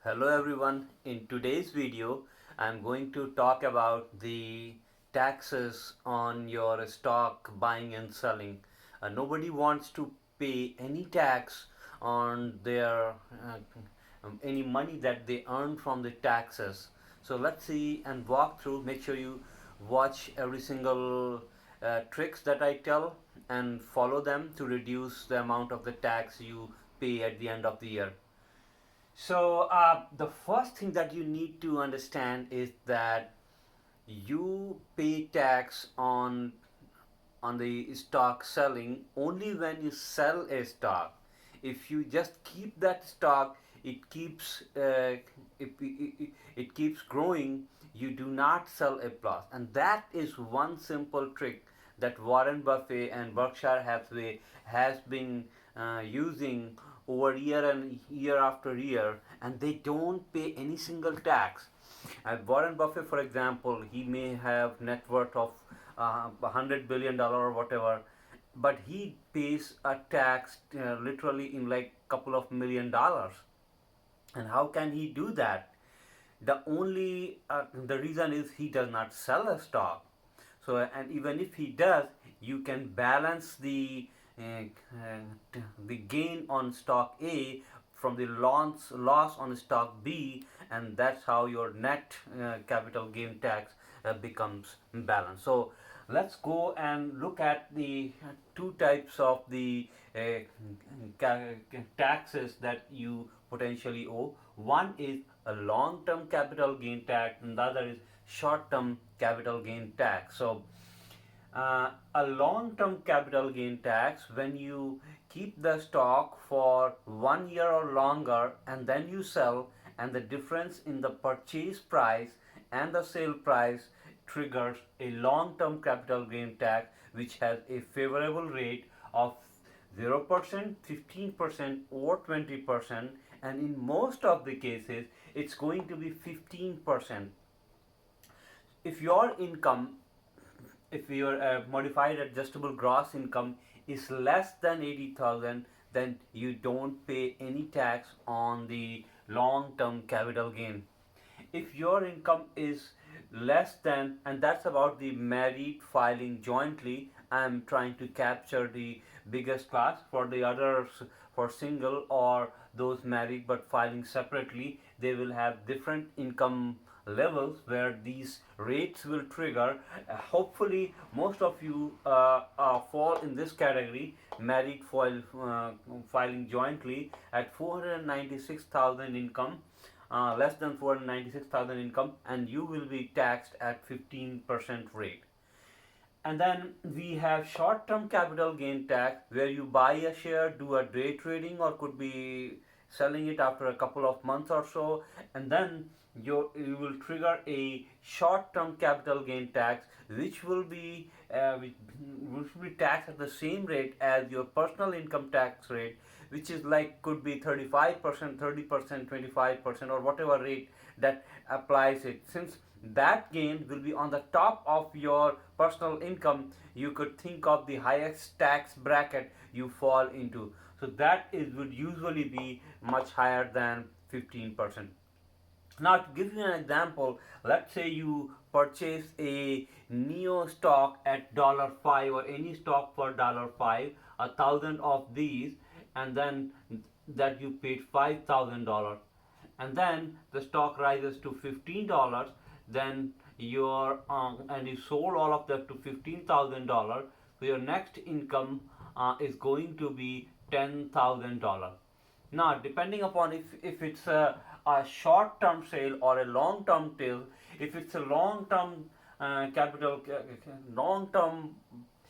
Hello everyone. In today's video, I'm going to talk about the taxes on your stock buying and selling. Nobody wants to pay any tax on their any money that they earn from the taxes. So let's see and walk through. Make sure you watch every single tricks that I tell and follow them to reduce the amount of the tax you pay at the end of the year. So the first thing that you need to understand is that you pay tax on the stock selling only when you sell a stock. If you just keep that stock, it keeps growing. You do not sell a plot, and that is one simple trick that Warren Buffett and Berkshire Hathaway has been using over year and year after year, and they don't pay any single tax. Warren Buffett, for example, he may have net worth of $100 billion or whatever, but he pays a tax literally in like couple of $1 million. And how can he do that? The reason is he does not sell a stock. So, and even if he does, you can balance the gain on stock A from the loss on stock B, and that's how your net capital gain tax becomes balanced. So let's go and look at the two types of the taxes that you potentially owe. One is a long-term capital gain tax, and the other is short-term capital gain tax. So a long-term capital gain tax, when you keep the stock for 1 year or longer and then you sell, and the difference in the purchase price and the sale price triggers a long-term capital gain tax, which has a favorable rate of 0%, 15%, or 20, and in most of the cases it's going to be 15%. If your income, if your modified adjustable gross income is less than 80,000, then you don't pay any tax on the long term capital gain. If your income is less than, and that's about the married filing jointly, I'm trying to capture the biggest class. For the others, for single or those married but filing separately, they will have different income levels where these rates will trigger. Hopefully most of you fall in this category, married filing jointly at 496,000 income, less than 496,000 income, and you will be taxed at 15% rate. And then we have short term capital gain tax, where you buy a share, do a day trading, or could be selling it after a couple of months or so, and then you will trigger a short term capital gain tax, which will be taxed at the same rate as your personal income tax rate, which is like could be 35%, 30%, 25%, or whatever rate that applies it. Since that gain will be on the top of your personal income, you could think of the highest tax bracket you fall into. So that is would usually be much higher than 15%. Now, to give you an example, let's say you purchase a Neo stock at $5, or any stock for $5, 1,000 of these, and then that you paid $5,000, and then the stock rises to $15, then your and you sold all of that to $15,000. So your next income is going to be $10,000. Now, depending upon if it's a short term sale or a long term sale, if it's a long term long term,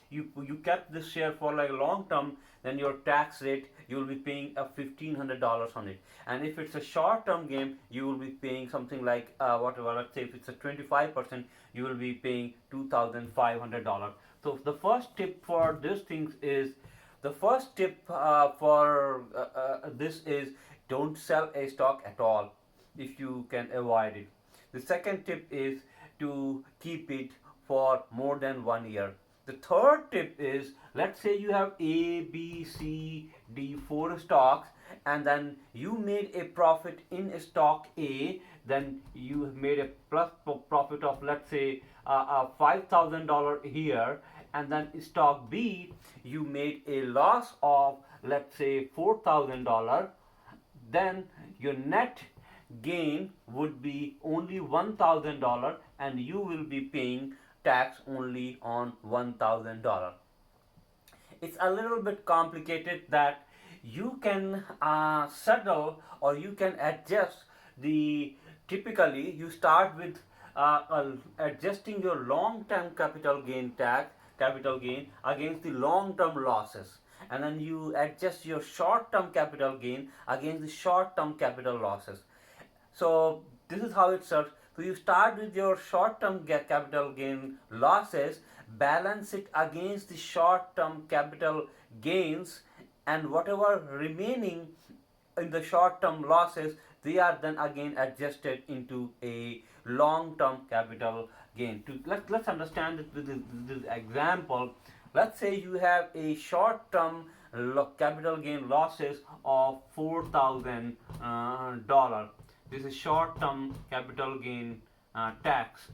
you kept this share for like long term, then your tax rate, you will be paying a $1,500 on it. And if it's a short term game, you will be paying something like whatever, let's say if it's a 25%, you will be paying $2,500. So the first tip for these things is, the first tip for this is, don't sell a stock at all if you can avoid it. The second tip is to keep it for more than 1 year. The third tip is, let's say you have A, B, C, D, four stocks, and then you made a profit in stock A, then you made a plus profit of, let's say, $5,000 here, and then stock B you made a loss of, let's say, $4,000, then your net gain would be only $1,000, and you will be paying tax only on $1,000. It's a little bit complicated that you can settle, or you can adjust the, typically you start with adjusting your long term capital gain against the long term losses, and then you adjust your short term capital gain against the short term capital losses. So this is how it starts. So you start with your short-term capital gain losses, balance it against the short-term capital gains, and whatever remaining in the short-term losses, they are then again adjusted into a long-term capital gain. Let's understand it with this example. Let's say you have a short-term capital gain losses of $4,000. This is short term capital gain tax,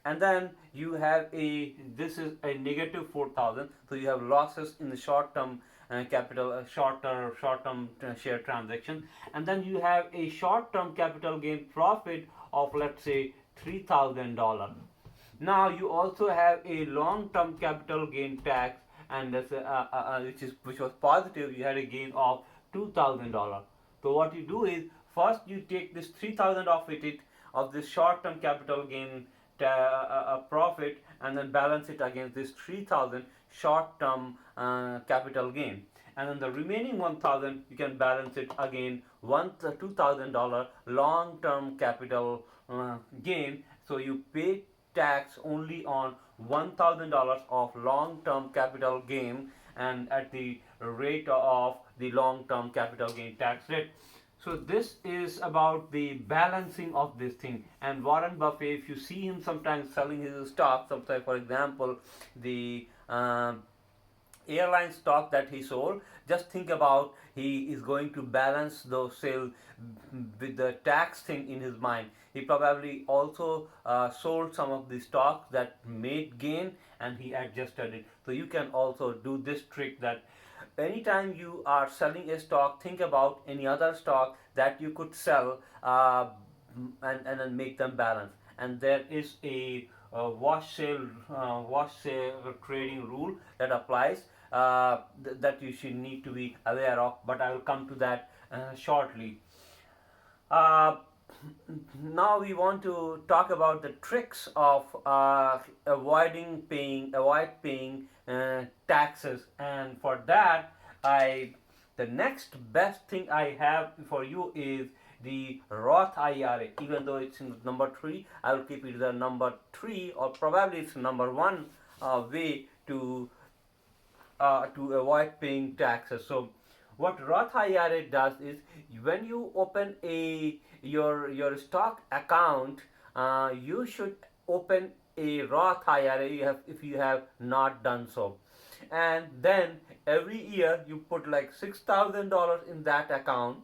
and then you have this is a negative 4,000, so you have losses in the short term capital short term share transaction, and then you have a short term capital gain profit of, let's say, $3,000. Now you also have a long term capital gain tax, and that's which was positive. You had a gain of $2,000. So what you do is, first you take this 3,000 of this short term capital gain profit, and then balance it against this 3,000 short term capital gain, and then the remaining 1,000 you can balance it again $2,000 long term capital gain. So you pay tax only on $1,000 of long term capital gain, and at the rate of the long term capital gain tax rate. So this is about the balancing of this thing. And Warren Buffett, if you see him sometimes selling his stock, sometimes, for example, the airline stock that he sold, just think about, he is going to balance those sales with the tax thing in his mind. He probably also sold some of the stocks that made gain, and he adjusted it. So you can also do this trick, that anytime you are selling a stock, think about any other stock that you could sell, and then make them balance. And there is a wash sale trading rule that applies, that you should need to be aware of, but I will come to that shortly. Uh, Now we want to talk about the tricks of avoid paying taxes, and for that, the next best thing I have for you is the Roth IRA. Even though it's in number 3, I will keep it the number 3, or probably it's number 1 way to avoid paying taxes. So what Roth IRA does is, when you open your stock account, you should open a Roth IRA if you have not done so, and then every year you put like $6,000 in that account,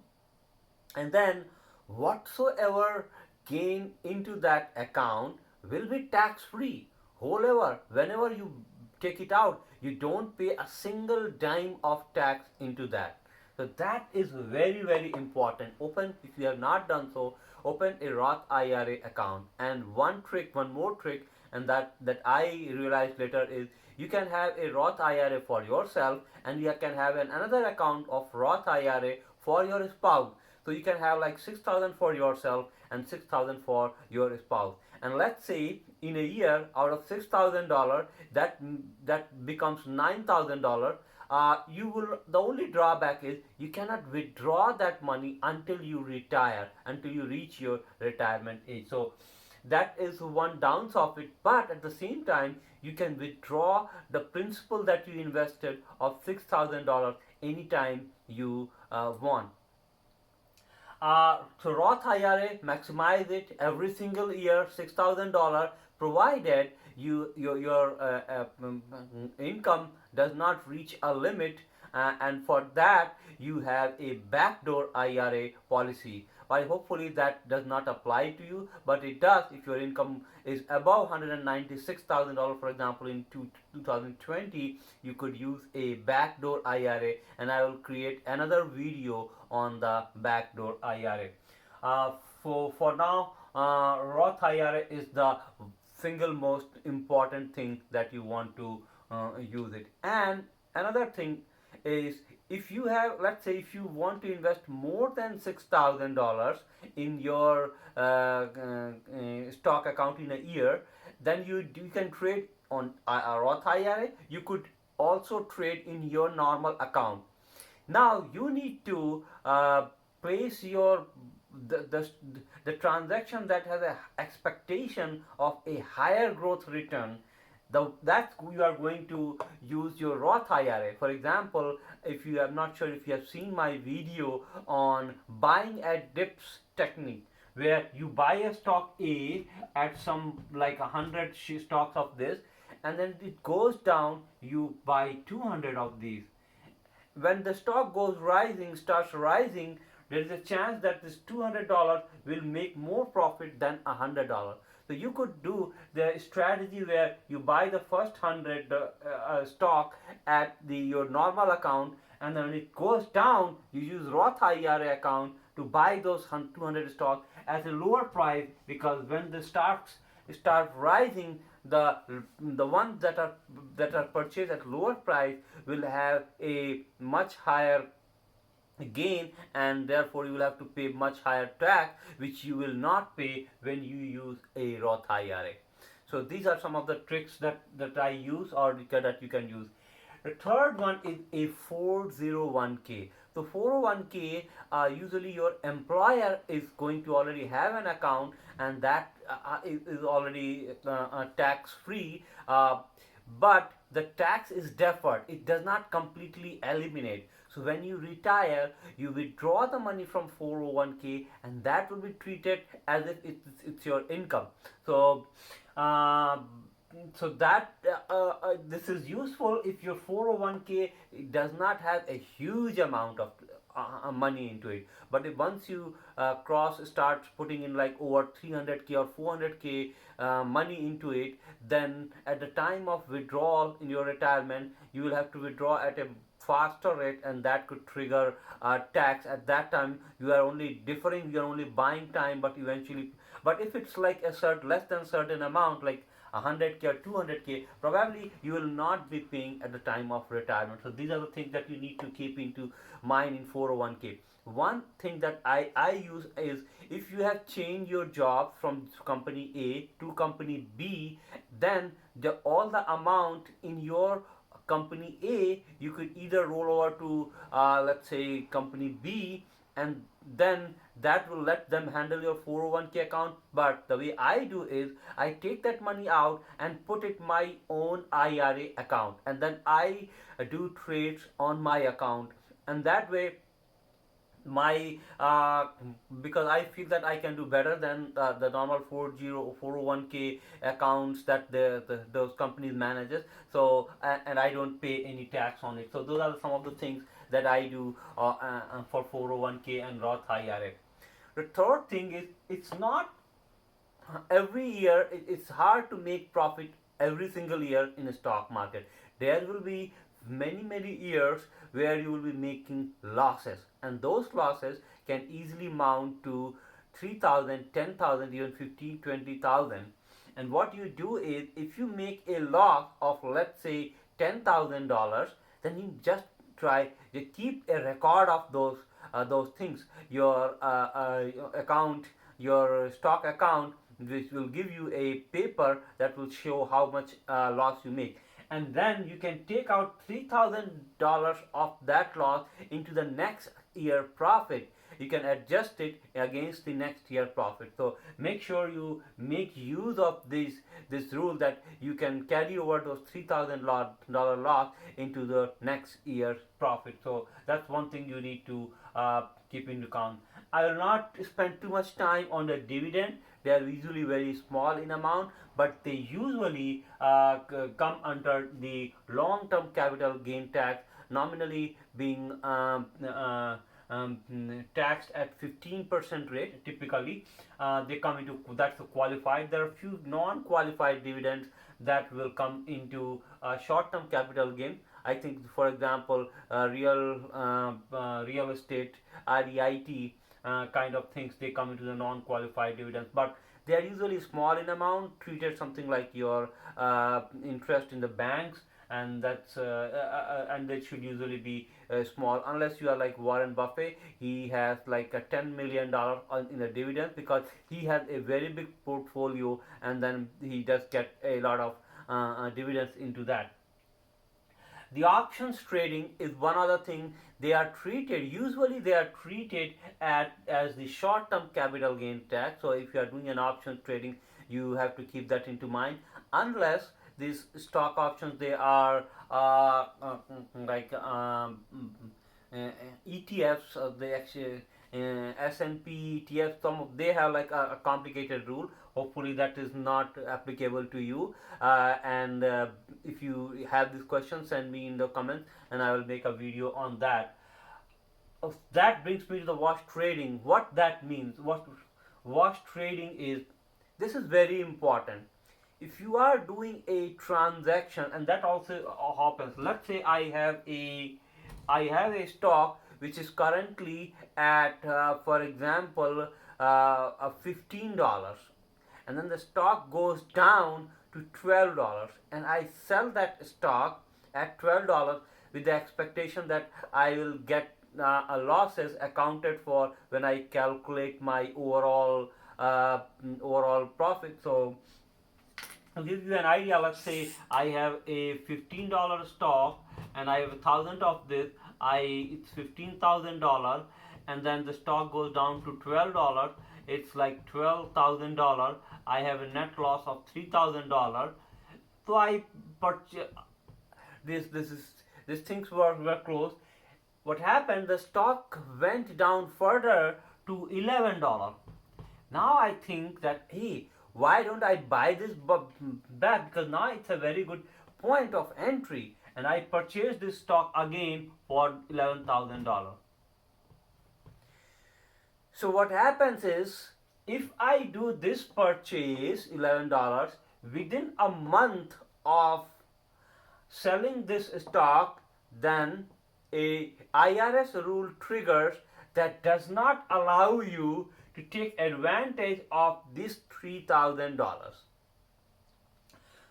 and then whatsoever gain into that account will be tax free. However, whenever you take it out, you don't pay a single dime of tax into that. So that is very, very important. Open, if you have not done so, open a Roth IRA account. And one more trick, and that I realized later, is you can have a Roth IRA for yourself, and you can have another account of Roth IRA for your spouse. So you can have like 6,000 for yourself and 6,000 for your spouse. And let's say in a year, out of $6,000, that becomes $9,000. You will, the only drawback is you cannot withdraw that money until you retire, until you reach your retirement age. So that is one downside of it, but at the same time you can withdraw the principal that you invested of $6,000 anytime you want. So Roth IRA, maximize it every single year, $6,000, provided your income does not reach a limit and for that you have a backdoor IRA policy. While hopefully that does not apply to you, but it does if your income is above $196,000, for example, in 2020, you could use a backdoor IRA, and I will create another video on the backdoor IRA. Uh, for now, Roth IRA is the single most important thing that you want to use it. And another thing is, if you have, let's say, if you want to invest more than $6,000 in your stock account in a year, then you can trade on a Roth IRA. You could also trade in your normal account. Now you need to place your the, the, the transaction that has a expectation of a higher growth return, that you are going to use your Roth IRA. For example, if you are not sure if you have seen my video on buying at dips technique, where you buy a stock A at some like 100 stocks of this, and then it goes down, you buy 200 of these. When the stock starts rising, there is a chance that this $200 will make more profit than $100. So you could do the strategy where you buy the first 100 stock at your normal account, and then when it goes down, you use Roth IRA account to buy those 200 stocks at a lower price, because when the stocks start rising, the ones that are purchased at lower price will have a much higher gain, and therefore you will have to pay much higher tax, which you will not pay when you use a Roth IRA. So these are some of the tricks that I use, or that you can use. The third one is a 401k. So 401k, usually your employer is going to already have an account, and that is already tax free, but the tax is deferred. It does not completely eliminate. So when you retire, you withdraw the money from 401k, and that will be treated as if it's your income. So uh, that this is useful if your 401k does not have a huge amount of money into it. But if once you start putting in like over 300k or 400k money into it, then at the time of withdrawal in your retirement, you will have to withdraw at a faster rate, and that could trigger tax. At that time, you are only deferring, you are only buying time, but eventually, but if it's like a less than certain amount, like 100k or 200k, probably you will not be paying at the time of retirement. So these are the things that you need to keep into mind in 401k. One thing that I use is, if you have changed your job from company A to company B, then all the amount in your company A, you could either roll over to let's say company B, and then that will let them handle your 401k account. But the way I do is, I take that money out and put it my own IRA account, and then I do trades on my account, and that way my because I feel that I can do better than the normal 401k accounts that those companies manages. So and I don't pay any tax on it. So those are some of the things that I do for 401k and Roth IRA. The third thing is, it's not every year, it's hard to make profit every single year in a stock market. There will be many years where you will be making losses, and those losses can easily mount to 3,000, 10,000, even 15, 20,000. And what you do is, if you make a loss of, let's say, $10,000, then you just you keep a record of those things. Your account, your stock account, which will give you a paper that will show how much loss you make, and then you can take out $3,000 of that loss into the next year profit. You can adjust it against the next year profit. So make sure you make use of this rule, that you can carry over those $3,000 loss into the next year's profit. So that's one thing you need to keep in account. I will not spend too much time on the dividend. They are usually very small in amount, but they usually come under the long-term capital gain tax nominally being taxed at 15% rate. Typically, they come into that's the qualified. There are few non-qualified dividends that will come into short-term capital gain. I think, for example, real estate, REIT kind of things, they come into the non-qualified dividends, but they are usually small in amount, treated something like your interest in the banks, and and they should usually be small, unless you are like Warren Buffett. He has like a $10 million in a dividend because he has a very big portfolio, and then he does get a lot of dividends into that. The options trading is one other thing. They are treated, usually they are treated as the short term capital gain tax. So if you are doing an options trading, you have to keep that into mind. Unless these stock options, they are like ETFs, they actually S&P ETF, some of, they have like a complicated rule. Hopefully that is not applicable to you. And if you have this question, send me in the comments, and I will make a video on that. That brings me to the wash trading. What that means, what wash trading is, this is very important. If you are doing a transaction, and that also happens, let's say I have a stock which is currently at, for example, $15, and then the stock goes down to $12, and I sell that stock at $12 with the expectation that I will get a losses accounted for when I calculate my overall profit. So to give you an idea, let's say I have a $15 stock and I have 1,000 of this. It's $15,000, and then the stock goes down to $12. It's like $12,000. I have a net loss of $3,000. So I purchase these things were close. What happened? The stock went down further to $11. Now I think that, hey, why don't I buy this back? Because now it's a very good point of entry, and I purchased this stock again for $11,000. So what happens is, if I do this purchase $11 within a month of selling this stock, then a IRS rule triggers that does not allow you to take advantage of this $3,000.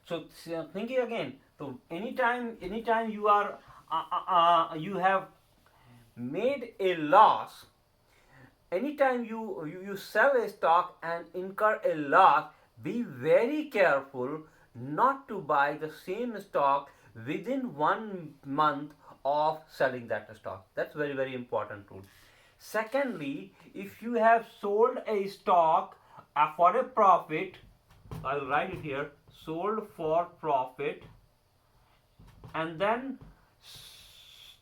So thinking again, so anytime you have made a loss, anytime you sell a stock and incur a loss, be very careful not to buy the same stock within 1 month of selling that stock. That's very, very important rule. Secondly, if you have sold a stock for a profit, I will write it here, sold for profit, and then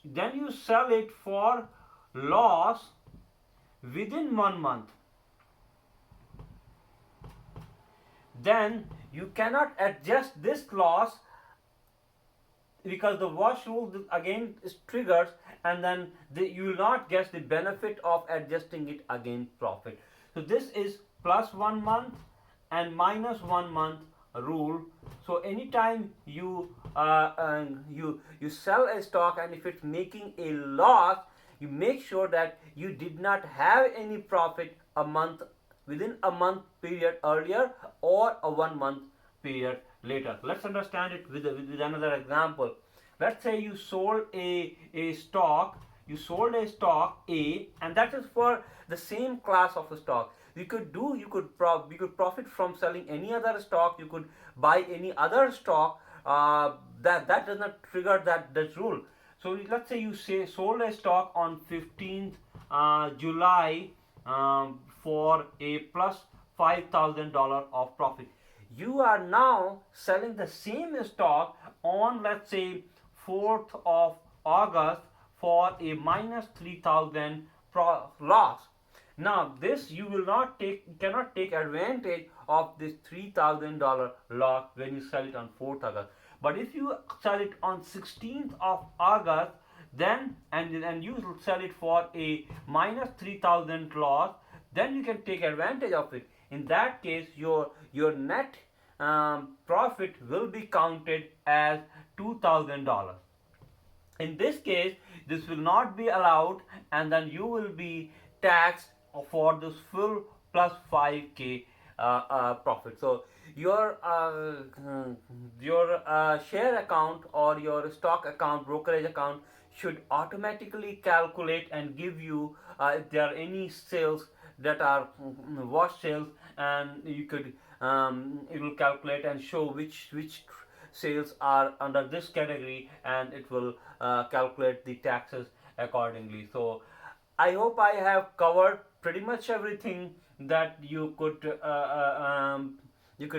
you sell it for loss within 1 month, then you cannot adjust this loss, because the wash rule again is triggers, and then you will not get the benefit of adjusting it against profit. So this is plus 1 month and minus 1 month rule. So anytime you sell a stock, and if it's making a loss, you make sure that you did not have any profit within a month period earlier, or a 1 month period later. Let's understand it with another example. Let's say you sold a stock A, and that is for the same class of a stock. You could profit from selling any other stock. You could buy any other stock. That does not trigger that rule. So let's say you sold a stock on 15th July for a plus $5,000 of profit. You are now selling the same stock on, let's say, 4th of August for a minus 3,000 loss. Now this you cannot take advantage of this $3,000 loss when you sell it on 4th August. But if you sell it on 16th of August, and you sell it for a minus 3,000 loss, then you can take advantage of it. In that case, your net profit will be counted as $2,000. In this case, this will not be allowed, and then you will be taxed for this full plus 5k profit. So your share account or your stock account, brokerage account, should automatically calculate and give you if there are any sales that are wash sales, and you could it will calculate and show which sales are under this category, and it will calculate the taxes accordingly. So I hope I have covered pretty much everything that you could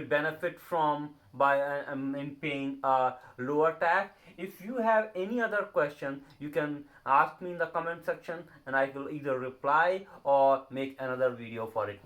benefit from by in paying a lower tax. If you have any other question, you can ask me in the comment section, and I will either reply or make another video for it.